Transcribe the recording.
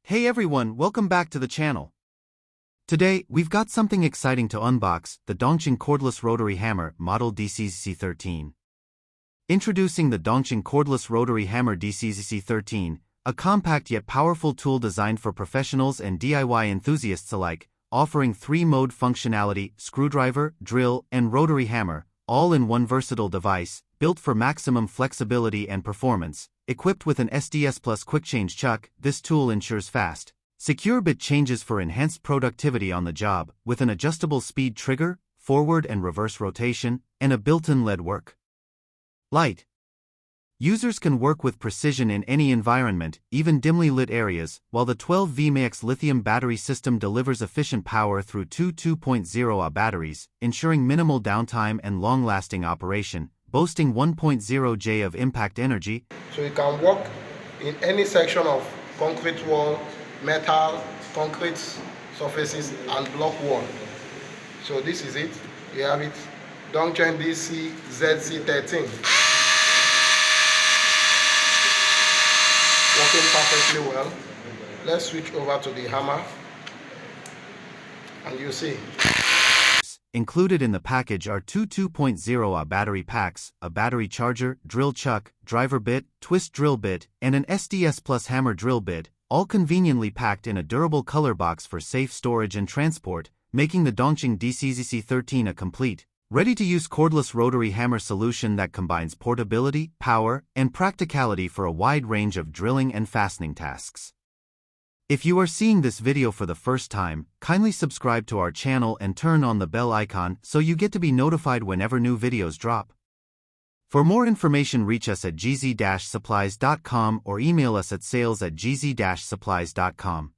Hey everyone, welcome back to the channel. Today, we've got something exciting to unbox, the Dongcheng Cordless Rotary Hammer, model Dczc13. Introducing the Dongcheng Cordless Rotary Hammer Dczc13, a compact yet powerful tool designed for professionals and DIY enthusiasts alike, offering 3-mode functionality, screwdriver, drill, and rotary hammer, all in one versatile device, built for maximum flexibility and performance. Equipped with an SDS Plus Quick Change chuck, this tool ensures fast, secure bit changes for enhanced productivity on the job, with an adjustable speed trigger, forward and reverse rotation, and a built-in LED work light. Users can work with precision in any environment, even dimly lit areas, while the 12V MAX lithium battery system delivers efficient power through two 2.0 Ah batteries, ensuring minimal downtime and long-lasting operation, boasting 1.0 J of impact energy. So you can work in any section of concrete wall, metal, concrete surfaces, and block wall. So this is it. You have it. Dongcheng Dczc13. Working perfectly well. Let's switch over to the hammer, and you see. Included in the package are two 2.0 Ah battery packs, a battery charger, drill chuck, driver bit, twist drill bit, and an SDS Plus hammer drill bit, all conveniently packed in a durable color box for safe storage and transport, making the Dongcheng Dczc13 a complete, ready-to-use cordless rotary hammer solution that combines portability, power, and practicality for a wide range of drilling and fastening tasks. If you are seeing this video for the first time, kindly subscribe to our channel and turn on the bell icon so you get to be notified whenever new videos drop. For more information, reach us at dczc-supplies.com or email us at sales@dczc-supplies.com.